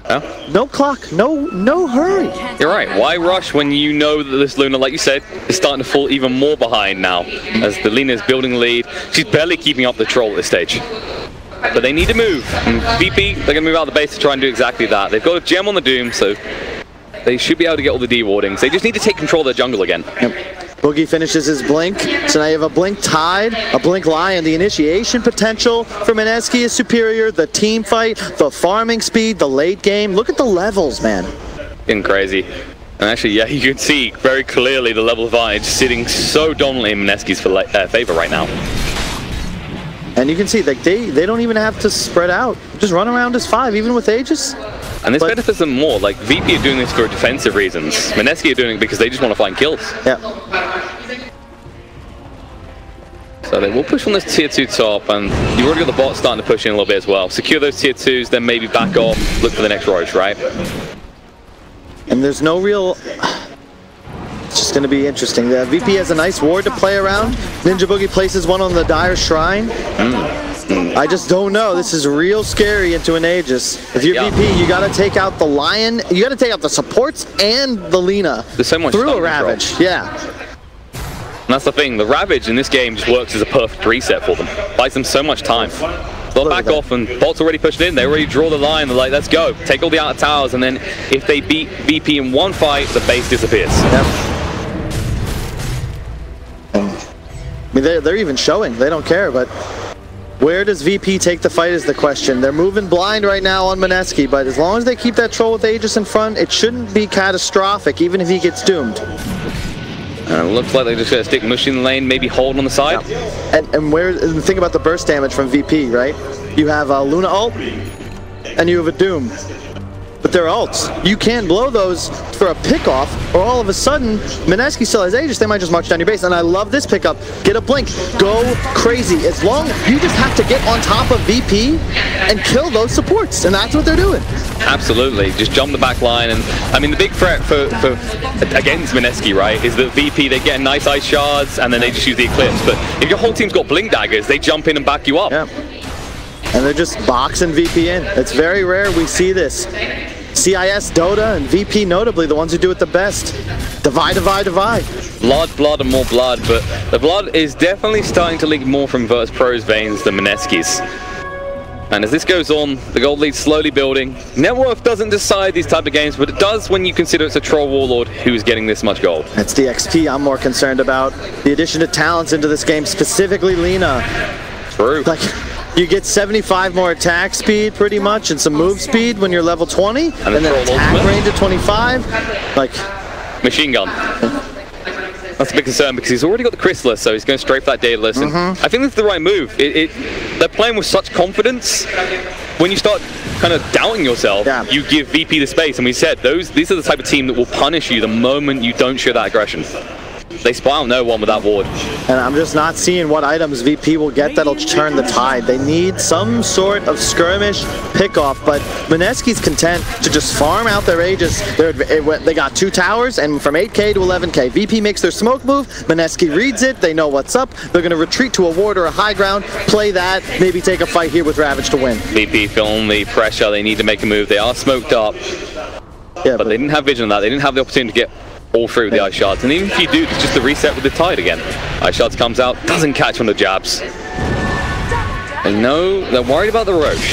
Yeah. No clock, no hurry. You're right. Why rush when you know that this Luna, like you said, is starting to fall even more behind now as the Lina is building the lead. She's barely keeping up the troll at this stage. But they need to move. And VP, they're going to move out of the base to try and do exactly that. They've got a gem on the Doom, so they should be able to get all the dewardings. They just need to take control of their jungle again. Yep. Boogie finishes his blink, so now you have a blink Tide, a blink Lion. The initiation potential for Mineski is superior, the team fight, the farming speed, the late game. Look at the levels, man. Getting crazy. And actually, yeah, you can see very clearly the level of advantage sitting so dominantly in Mineski's favor right now. And you can see like they don't even have to spread out. Just run around as 5, even with Aegis. And this benefits them more. Like, VP are doing this for defensive reasons. Mineski are doing it because they just want to find kills. Yeah. So they will push on this tier 2 top, and you've already got the bot starting to push in a little bit as well. Secure those tier 2s, then maybe back off, look for the next Roche, right? And there's no real... It's just going to be interesting. The VP has a nice ward to play around. Ninja Boogie places one on the Dire Shrine. I just don't know. This is real scary into an Aegis. If you're VP, you got to take out the Lion. You got to take out the supports and the Lina through a Ravage. Yeah. And that's the thing. The Ravage in this game just works as a perfect reset for them. Buys them so much time. They'll back off, and bot's already pushed in. They already draw the line. They're like, let's go. Take all the outer towers, and then if they beat VP in one fight, the base disappears. Yep. I mean, they're even showing. They don't care, but where does VP take the fight is the question. They're moving blind right now on Mineski, but as long as they keep that troll with Aegis in front, it shouldn't be catastrophic, even if he gets doomed. It looks like they're just going to stick Mush in the lane, maybe hold on the side. Yeah. And think about the burst damage from VP, right? You have a Luna ult, and you have a Doom. But they're ults. You can blow those for a pickoff, or all of a sudden, Mineski still has Aegis, they might just march down your base. And I love this pickup. Get a blink. Go crazy. As long you just have to get on top of VP and kill those supports, and that's what they're doing. Absolutely. Just jump the back line. And I mean, the big threat for against Mineski, right, is that VP, they get nice ice shards, and then they just use the Eclipse. But if your whole team's got blink daggers, they jump in and back you up. Yeah. And they're just boxing VP in. It's very rare we see this. CIS, Dota, and VP notably the ones who do it the best. Divide, divide, divide. Blood, and more blood, but the blood is definitely starting to leak more from VirtusPro's veins than Mineski's. And as this goes on, the gold lead's slowly building. Net worth doesn't decide these type of games, but it does when you consider it's a troll warlord who's getting this much gold. It's the XP I'm more concerned about. The addition of talents into this game, specifically Lina. True. Like, you get 75 more attack speed, pretty much, and some move speed when you're level 20, and then attack range at 25. Like, machine gun. That's a big concern because he's already got the Chrysalis, so he's going straight for that Daedalus. And I think that's the right move. They're playing with such confidence. When you start kind of doubting yourself, you give VP the space. And we said, these are the type of team that will punish you the moment you don't show that aggression. They spy on no one with that ward. And I'm just not seeing what items VP will get that'll turn the tide. They need some sort of skirmish pickoff, but Mineski's content to just farm out their Aegis. They got 2 towers, and from 8k to 11k. VP makes their smoke move, Mineski reads it, they know what's up, they're going to retreat to a ward or a high ground, play that, maybe take a fight here with Ravage to win. VP feeling the pressure, they need to make a move. They are smoked up, but they didn't have vision on that. They didn't have the opportunity to get all through the Ice Shards, and even if you do, it's just a reset with the tide again. Ice Shards comes out, doesn't catch on the jabs. They know they're worried about the Roche.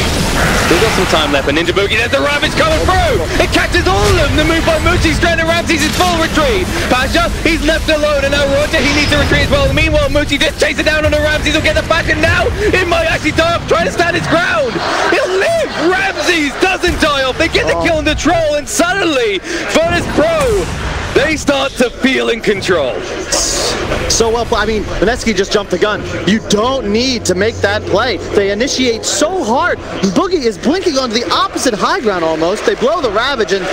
Still got some time left, and Ninja Boogie, there's the Ravage coming through! It catches all of them! The move by Muchi, stranded Ramses is full retreat! Pasha, he's left alone, and now Roger, he needs to retreat as well. Meanwhile, Muchi just chases down on the Ramses, he'll get the back, and now it might actually die off, trying to stand his ground! He'll live! Ramses doesn't die off, they get the kill on the troll, and suddenly, VirtusPro, they start to feel in control. So well, I mean, Mineski just jumped the gun. You don't need to make that play. They initiate so hard. Boogie is blinking onto the opposite high ground almost. They blow the Ravage, and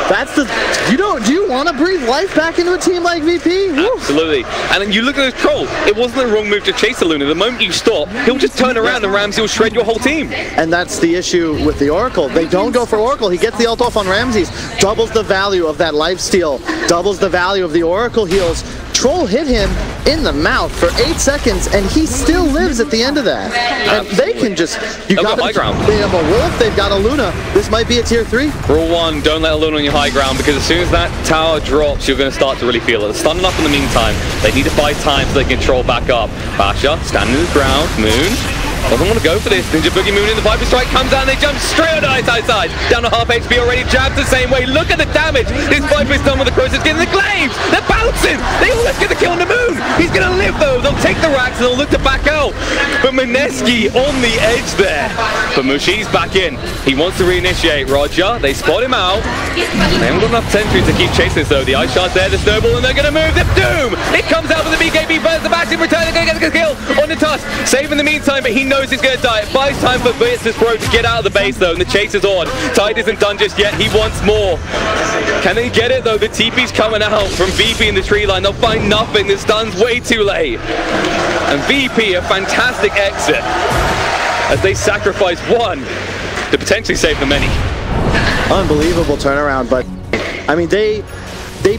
that's the... Do you want to breathe life back into a team like VP? Woo. Absolutely. And then you look at this troll. It wasn't the wrong move to chase the Luna. The moment you stop, he'll just turn around and Ramsey will shred your whole team. And that's the issue with the Oracle. They don't go for Oracle. He gets the ult off on Ramses. Doubles the value of that lifesteal. Doubles the value of the Oracle heals. Troll hit him in the mouth for 8 seconds, and he still lives at the end of that. And they can just... They've got high ground. They have a Wolf, they've got a Luna. This might be a tier 3. Rule 1, don't let a Luna on your high ground, because as soon as that tower drops, you're going to start to really feel it. They're stunning up in the meantime. They need to buy time so they can troll back up. Basha, standing his ground. Moon doesn't want to go for this. Ninja Boogie Moon in the Viper Strike comes out and they jump straight on the side. Down to half HP already, jabs the same way. Look at the damage. This Viper's done with the Crows. It's getting the Glaives. They're bouncing. They almost get the kill on the Moon. He's going to live though. They'll take the racks and they'll look to back out. But Mineski on the edge there. But Mushi's back in. He wants to reinitiate. Roger, they spot him out. They haven't got enough sentries to keep chasing this though. The Ice Shard's there, the Snowball, and they're going to move the Doom. It comes out with the BKB first. The back in return. They're going to get the kill on the Tusk. Save in the meantime, but he knows he's going to die. It buys time for VirtusPro to get out of the base though, and the chase is on. Tide isn't done just yet. He wants more. Can they get it though? The TP's coming out from VP in the tree line. They'll find nothing. The stun's way too late. And VP, a fantastic exit as they sacrifice one to potentially save the many. Unbelievable turnaround, but I mean, they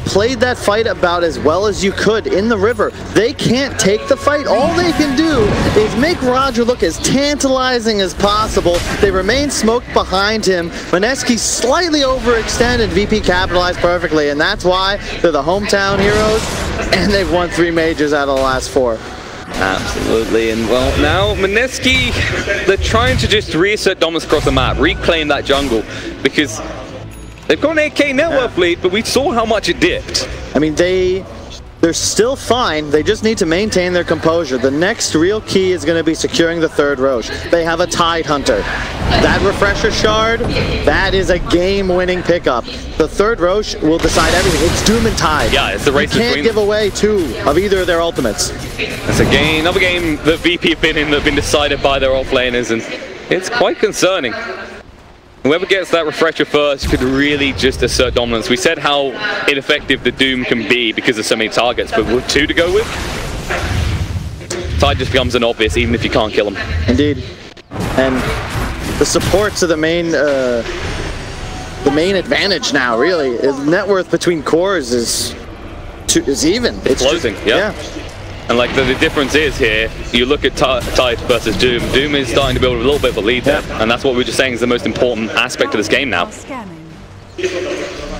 played that fight about as well as you could in the river. They can't take the fight. All they can do is make Roger look as tantalizing as possible. They remain smoked behind him. Mineski slightly overextended. VP capitalized perfectly, and that's why they're the hometown heroes, and they've won 3 majors out of the last 4. Absolutely, and well, now Mineski, they're trying to just reassert dominance across the map, reclaim that jungle, because they've got an 8k net worth lead, but we saw how much it dipped. I mean, they're still fine. They just need to maintain their composure. The next real key is going to be securing the 3rd Roche. They have a Tide Hunter. That Refresher Shard, that is a game-winning pickup. The 3rd Roche will decide everything. It's Doom and Tide. Yeah, it's the race between... You can't give away 2 of either of their ultimates. It's a game, another game that VP have been in that have been decided by their offlaners, and it's quite concerning. Whoever gets that Refresher first could really just assert dominance. We said how ineffective the Doom can be because of so many targets, but with 2 to go with, Tide just becomes an obvious even if you can't kill him. Indeed. And the supports are the main advantage now, really. Net worth between cores is even. It's closing, yeah. And like the difference is here, you look at Tide versus Doom. Doom is starting to build a little bit of a lead there, and that's what we were just saying is the most important aspect of this game now.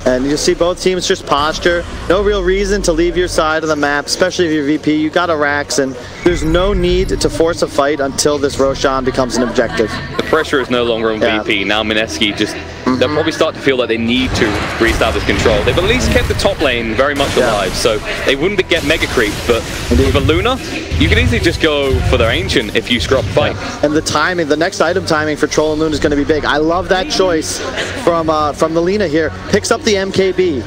And you see both teams just posture. No real reason to leave your side of the map, especially if you're VP. You got a Rax, and there's no need to force a fight until this Roshan becomes an objective. The pressure is no longer on VP. Now Mineski just... They'll probably start to feel like they need to reestablish control. They've at least kept the top lane very much alive, so they wouldn't get mega creep, but with a Luna, you can easily just go for their Ancient if you screw up a fight. And the timing, the next item timing for Troll and Luna is going to be big. I love that choice from the Lina here. Picks up the MKB.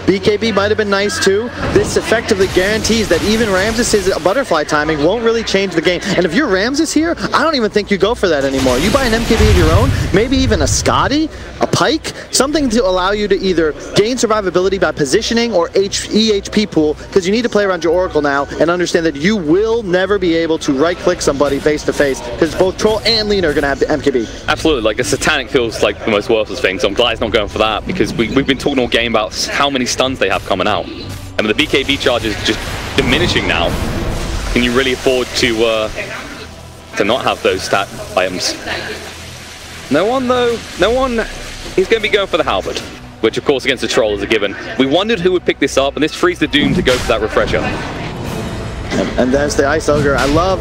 BKB might have been nice too. This effectively guarantees that even Ramses' butterfly timing won't really change the game. And if you're Ramses here, I don't even think you go for that anymore. You buy an MKB of your own, maybe even a Scotty, a Pike, something to allow you to either gain survivability by positioning or EHP pool, because you need to play around your Oracle now and understand that you will never be able to right-click somebody face-to-face, because both Troll and Lina are going to have the MKB. Absolutely, like the Satanic feels like the most worthless thing, so I'm glad he's not going for that, because we've been talking all game about how many stuns they have coming out. And the BKB charge is just diminishing now. Can you really afford to not have those stat items? No one though, he's going to be going for the Halberd, which of course against the Troll is a given. We wondered who would pick this up, and this frees the Doom to go for that refresher. And there's the Ice Ogre. I love,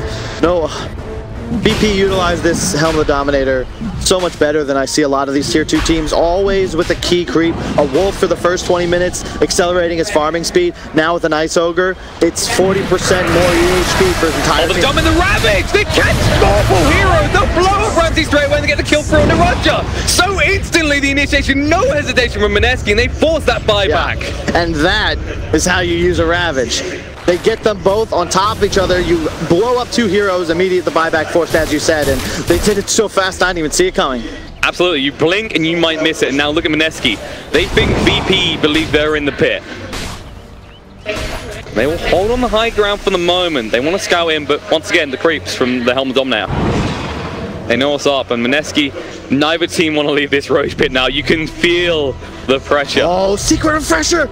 BP utilized this Helm of the Dominator so much better than I see a lot of these tier 2 teams, always with a key creep, a Wolf for the first 20 minutes, accelerating his farming speed. Now with an Ice Ogre, it's 40% more EHP for his entire team. team. Dumb in the Ravage! They catch multiple heroes! They'll blow up Ramsey straight away and they get the kill through on the Roger! So instantly the initiation, no hesitation from Mineski, and they force that buyback. Yeah. And that is how you use a Ravage. They get them both on top of each other. You blow up 2 heroes immediately, the buyback forced, as you said, and they did it so fast I didn't even see it coming. Absolutely, you blink and you might miss it. And now look at Mineski. They think VP believe they're in the pit. They will hold on the high ground for the moment. They want to scout in, but once again, the creeps from the Helm of Dominator. They know what's up, and Mineski, neither team want to leave this Roche pit now. You can feel the pressure. Oh, secret refresher!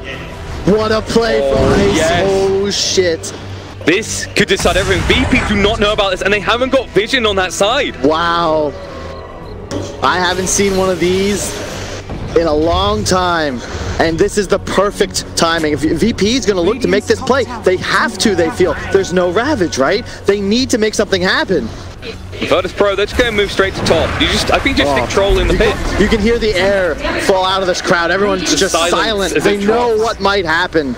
What a play from Ice. Yes. Oh, shit. This could decide everything. VP do not know about this, and they haven't got vision on that side. Wow. I haven't seen one of these in a long time. And this is the perfect timing. If VP is going to look to make this play, they have to, they feel. There's no Ravage, right? They need to make something happen. VirtusPro, they're just going to move straight to top. I think just stick Troll in the pit. You can hear the air fall out of this crowd. Everyone's just silent. They know what might happen.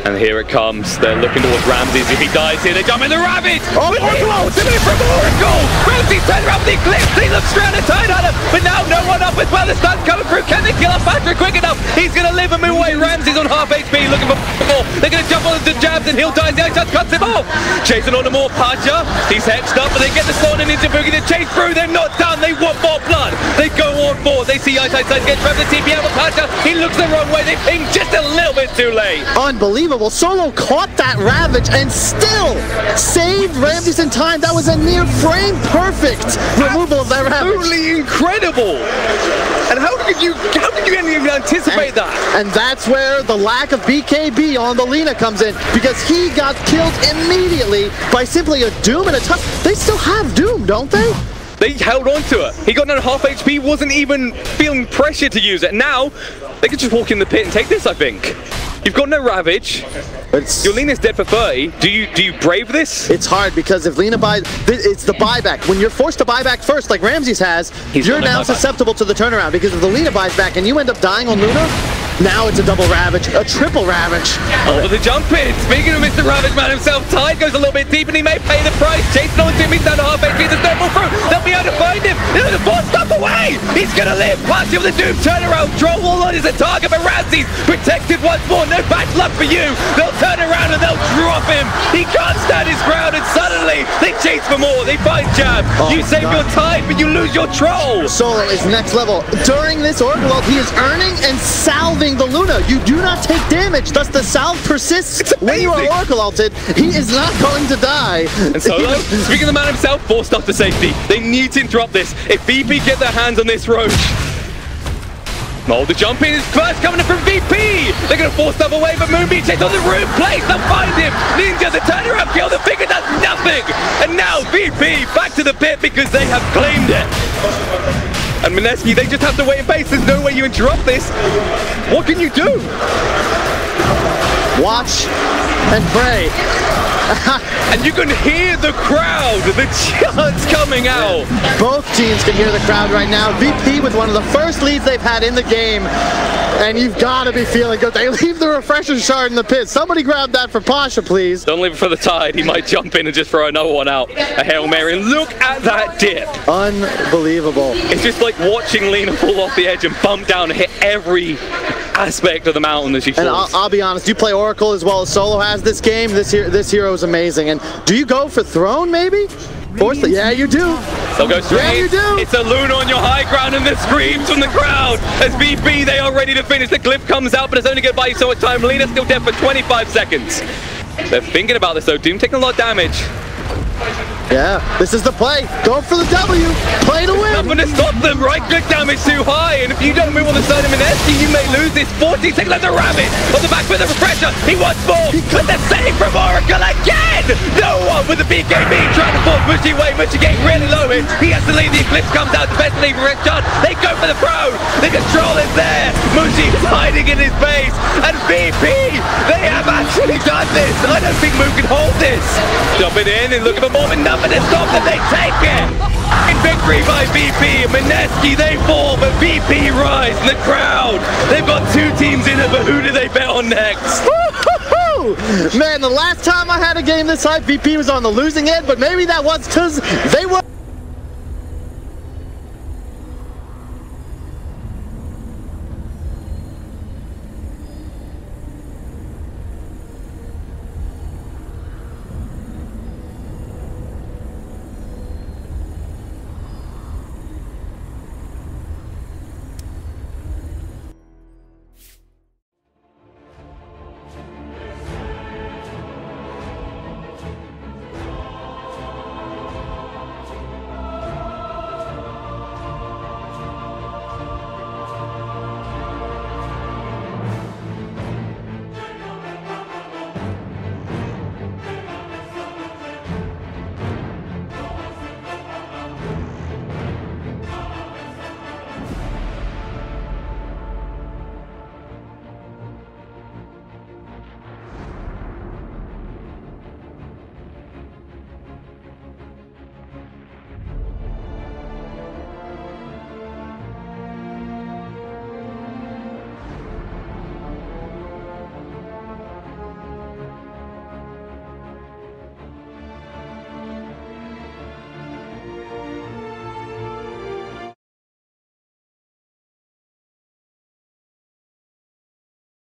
And here it comes. They're looking towards Ramses. If he dies here, they jump in the Ravage. Oh, Oracle! Similar from Oracle! Ramses turned around with the Eclipse. He looks straight at tied on him. But now no one up as well. The stun's coming through. Can they kill off Patrick quick enough? He's going to live and move away. Ramses on half HP looking for more. They're going to jump on the jabs and he'll die. The ice touch cuts him off. Chasing on the more Pacha. He's hexed up, but they get the spawn and Ninja Boogie to chase through. They're not done. They want more blood. They go on for. They see Ice Ice get trapped. The TP out of Pacha. He looks the wrong way. They ping just a little bit too late. Unbelievable. Solo caught that Ravage and still saved Ramses in time. That was a near frame perfect removal of that Ravage. Absolutely incredible. And how did you even anticipate that? And that's where the lack of BKB on the Lina comes in, because he got killed immediately by simply a Doom and a touch. They still have Doom, don't they? They held on to it. He got down to half HP, wasn't even feeling pressure to use it. Now, they could just walk in the pit and take this, I think. You've got no Ravage. Your Lina's dead for 30. Do you brave this? It's hard, because if Lina buys, it's the buyback. When you're forced to buy back first, like Ramses has, you're now susceptible to the turnaround, because if the Lina buys back and you end up dying on Luna, now it's a double Ravage, a triple Ravage. Over the jump in. Speaking of Mr. Ravage Man himself, Tide goes a little bit deep and he may pay the price. Jason on Jimmy's down to half HP. The snowball through. They'll be able to find him. They're the ball stop away. He's going to live. Party of the Doom turnaround. Troll wall on is a target, but Ramses protected once more. No bad luck for you. They'll turn around and they'll drop him. He can't stand his ground, and suddenly they chase for more. They find Jab. You save your Tide, but you lose your Troll. Solo is next level. During this Oracle ult, he is earning and salving the Luna. You do not take damage, thus the salve persists when you are Oracle ulted. He is not going to die. And Solo, speaking of the man himself, forced off to safety. They need to interrupt this. If VP get their hands on this Roche. Oh, the jump in is first coming in from VP. They're going to force stuff away, but Moonbeam takes on the roof place. They'll find him. Ninja, the turnaround kill. The figure does nothing. And now VP back to the pit because they have claimed it. And Mineski, they just have to wait in base. There's no way you interrupt this. What can you do? Watch and pray. And you can hear the crowd, the chants coming out. Both teams can hear the crowd right now. VP with one of the first leads they've had in the game. And you've got to be feeling good. They leave the refresher shard in the pit. Somebody grab that for Pasha, please. Don't leave it for the Tide. He might jump in and just throw another one out. A Hail Mary. Look at that dip. Unbelievable. It's just like watching Lina fall off the edge and bump down and hit every aspect of the mountain as she falls. And I'll be honest, you play Oracle as well as Solo has this game. This hero is amazing. And do you go for Throne, maybe? Yeah, you do. They'll go straight. Yeah, you do. It's a Luna on your high ground, and the screams from the crowd as VP, they are ready to finish. The glyph comes out, but it's only going to buy you so much time. Lena's still dead for 25 seconds. They're thinking about this, though. Doom taking a lot of damage. Yeah, this is the play. Go for the W. Play to win. Nothing to stop them. Right-click damage too high, and if you don't move on the side of Mineski, you may lose this. 40 seconds left to Rabbit on the back with a refresher. He wants more, but the save from Oracle again. No one with the BKB trying to force Mushy away. Mushy getting really low in. He has to leave. The Eclipse comes out. Defensively for Roshan. They go for the pro. The control is there. Mushy is hiding in his base, and VP, they have actually done this. I don't think Moon can hold this. Jumping in and looking for more, but nothing to stop them. They take it. In victory by VP. Mineski, they fall, but VP rise. And the crowd, they've got two teams in it, but who do they bet on next? Man, the last time I had a game this hype, VP was on the losing end, but maybe that was because they were...